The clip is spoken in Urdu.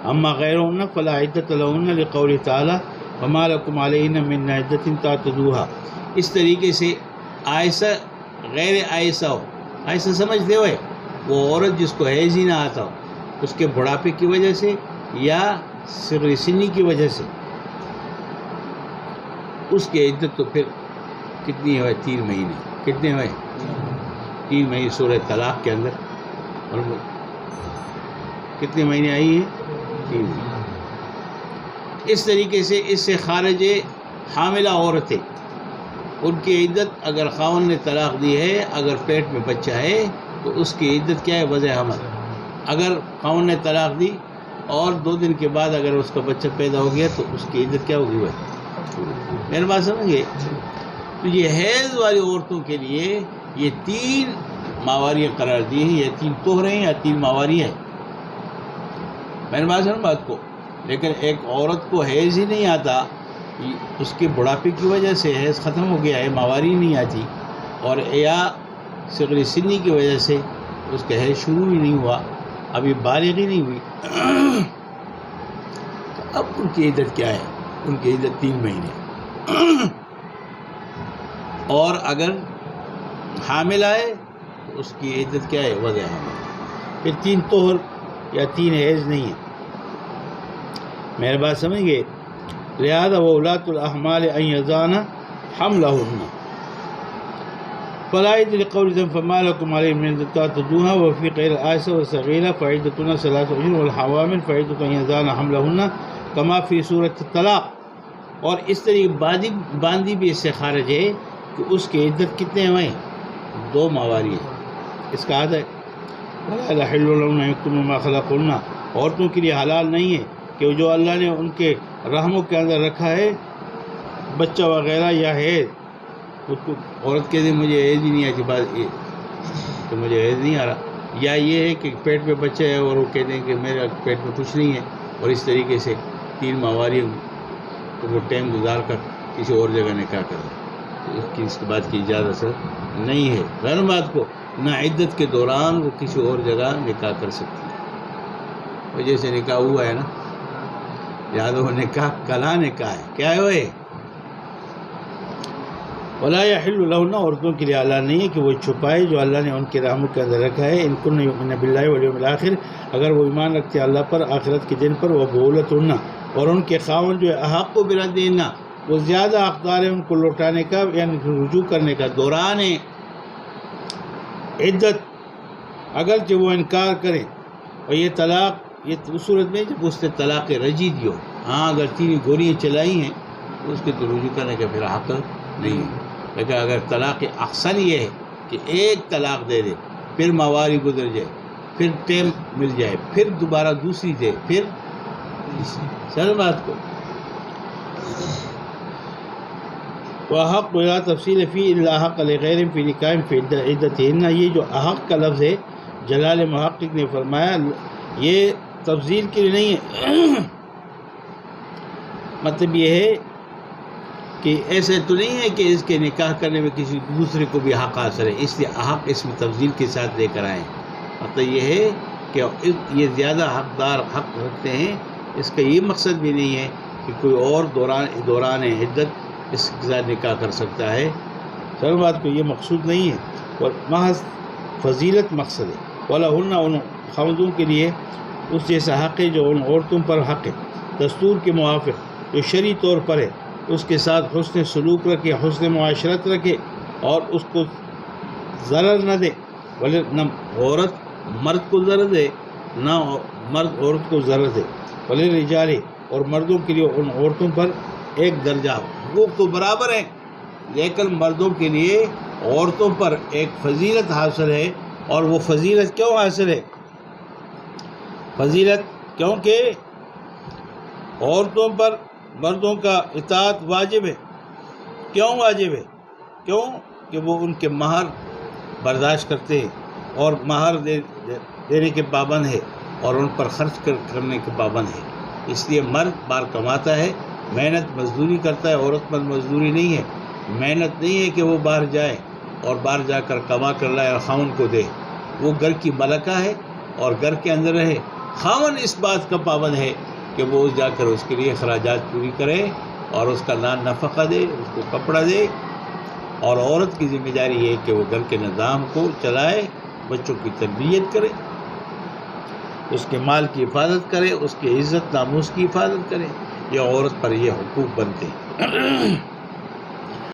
اما غیرهن فلا عدۃ لهن لقول تعالی وما لكم علیہن من عدۃ تعتدوها۔ اس طریقے سے آئسہ غیر آئسہ ہو، آئسہ سمجھتے ہوئے وہ عورت جس کو حیض ہی نہ آتا ہو، اس کے بڑھاپے کی وجہ سے یا صغر سنی کی وجہ سے، اس کی عدت تو پھر کتنی ہوئے؟ 3 مہینے۔ کتنے ہوئے؟ 3 مہینے سورہ طلاق کے اندر۔ اور کتنے مہینے آئی ہیں؟ 3 مہینے۔ اس طریقے سے اس سے خارج حاملہ عورتیں، ان کی عدت اگر خاوند نے طلاق دی ہے، اگر پیٹ میں بچہ ہے تو اس کی عدت کیا ہے؟ وضع حمل۔ اگر خاوند نے طلاق دی اور 2 دن کے بعد اگر اس کا بچہ پیدا ہو گیا تو اس کی عدت کیا ہوگی؟ میری بات سمجھے؟ تو یہ حیض والی عورتوں کے لیے یہ 3 ماواریاں قرار دی ہیں، یہ 3 طہریں ہیں یا 3 ماواری ہیں۔ میری بات سمجھ بات کو۔ لیکن ایک عورت کو حیض ہی نہیں آتا، اس کے بڑھاپے کی وجہ سے حیض ختم ہو گیا ہے، ماواری نہیں آتی، اور یا صغر سنی کی وجہ سے اس کا حیض شروع ہی نہیں ہوا، ابھی بالغ ہی نہیں ہوئی، تو اب ان کی عدت کیا ہے؟ ان کی عدت 3 مہینے۔ اور اگر حامل آئے تو اس کی عدت کیا ہے؟ وضع حمل۔ پھر 3 طہر یا 3 حیض نہیں ہے۔ میرے بات سمجھ گئے؟ لہذا وَأُولَاتُ الْأَحْمَالِ أَنْ يَضَعْنَ حَمْلَهُنَّ فَلَا عِدَّةَ لِقَوْلِهِمْ فَمَا لَكُمْ عَلَيْهِنَّ مِنْ عِدَّةٍ تَعْتَدُّونَها وَفِي غَيْرِ الْآيِسَةِ وَالصَّغِيرَةِ فَعِدَّتُهُنَّ 3 أشهر وَالْحَوَامِلُ فَعِدَّتُهُنَّ أَن يَضَعْنَ حَمْلَهُنَّ كَمَا فِي سُورَةِ الطلاق۔ اور اس طریقے باندھی بھی اس سے خارج ہے کہ اس کی عدت کتنے ہوئے؟ 2 ماواری ہے۔ اس کا عادت ہے وَلَا يَحِلُّ لَهُنَّ أَن يَكْتُمُوا مَا خَلَقَهُنَّ، عورتوں کے لیے حلال نہیں ہے کہ جو اللہ نے ان کے رحموں کے اندر رکھا ہے بچہ وغیرہ یا حیض، اس کو عورت کہتے ہیں مجھے حیض ہی نہیں آتی، بات تو مجھے حیض نہیں آ رہا، یا یہ ہے کہ پیٹ میں بچہ ہے اور وہ کہتے ہیں کہ میرا پیٹ میں کچھ نہیں ہے، اور اس طریقے سے 3 ماواری تو وہ ٹائم گزار کر کسی اور جگہ نکاح کر، اس کی بات کی اجازت نہیں ہے۔ غیر بات کو نہ عدت کے دوران وہ کسی اور جگہ نکاح کر سکتی ہے، وجہ سے نکاح ہوا ہے نا، یاد ہو نکاح کلا نکاح ہے، کیا ہے وہ؟ وَلَا يَحِلُّ لَهُنَّ، عورتوں کے لیے حلال نہیں ہے کہ وہ چھپائے جو اللہ نے ان کے رحموں کے اندر رکھا ہے، ان كُنَّ يُؤْمِنَّ بِاللَّهِ وَالْيَوْمِ الْآخِرِ، اگر وہ ایمان رکھتے ہیں اللہ پر، آخرت کے دن پر، وَبُعُولَتُهُنَّ، اور ان کے خاوند جو ہے احق بِرَدِّهِنَّ، وہ زیادہ حقدار ہے ان کو لوٹانے کا، یعنی رجوع کرنے کا۔ دوران عدت اگرچہ وہ انکار کریں، اور یہ طلاق یہ اس صورت میں جب اس نے طلاق رجی دی ہو، ہاں اگر 3 گولیاں چلائی ہیں تو اس کے تو رجوع کرنے کا پھر حق نہیں ہے۔ لیکن اگر طلاق احسن یہ ہے کہ ایک طلاق دے دے، پھر ماواری گزر جائے، پھر ٹائم مل جائے، پھر دوبارہ دوسری دے، پھر سر بات کو وَأَحَقُّ لَا تَفْصِيلَ فِيهِ إِلَّا حَقَّ لِغَيْرِهِمْ فِي نِكَاحٍ فِي عِدَّتِهِنَّ، یہ جو احق کا لفظ ہے جلال محقق نے فرمایا یہ تفضیل کے لیے نہیں ہے، مطلب یہ ہے کہ ایسے تو نہیں ہے کہ اس کے نکاح کرنے میں کسی دوسرے کو بھی حق حاصل ہے، اس لیے حق اس میں تفضیل کے ساتھ لے کر آئیں۔ مطلب یہ ہے کہ یہ زیادہ حقدار حق رکھتے ہیں، اس کا یہ مقصد بھی نہیں ہے کہ کوئی اور دوران عدت اس کے ساتھ نکاح کر سکتا ہے، سر بات کو یہ مقصود نہیں ہے، اور محض فضیلت مقصد ہے۔ وَلَهُنَّ، ان خاوندوں کے لیے اس جیسا حق ہے جو ان عورتوں پر حق ہے، دستور کے موافق جو شرعی طور پر ہے، اس کے ساتھ حسن سلوک رکھے، حسن معاشرت رکھے، اور اس کو ضرر نہ دے، نہ عورت مرد کو ضرر دے، نہ مرد عورت کو ضرر دے، وَلِلرِّجَالِ، اور مردوں کے لیے ان عورتوں پر ایک درجہ، حقوق تو برابر ہیں، لیکن مردوں کے لیے عورتوں پر ایک فضیلت حاصل ہے، اور وہ فضیلت کیوں حاصل ہے؟ فضیلت کیونکہ عورتوں پر مردوں کا اطاعت واجب ہے۔ کیوں واجب ہے؟ کیوں کہ وہ ان کے مہر برداشت کرتے ہیں اور مہر دینے کے پابند ہے، اور ان پر خرچ کرنے کے پابند ہے۔ اس لیے مرد بار کماتا ہے، محنت مزدوری کرتا ہے، عورت پر مزدوری نہیں ہے، محنت نہیں ہے کہ وہ باہر جائے اور باہر جا کر کما کر لائے اور خاوند کو دے، وہ گھر کی ملکہ ہے اور گھر کے اندر رہے خاوند اس بات کا پابند ہے کہ وہ جا کر اس کے لیے اخراجات پوری کرے اور اس کا نفقہ دے، اس کو کپڑا دے، اور عورت کی ذمہ داری ہے کہ وہ گھر کے نظام کو چلائے، بچوں کی تربیت کرے، اس کے مال کی حفاظت کرے، اس کی عزت ناموس کی حفاظت کرے۔ یہ عورت پر یہ حقوق بنتے ہیں۔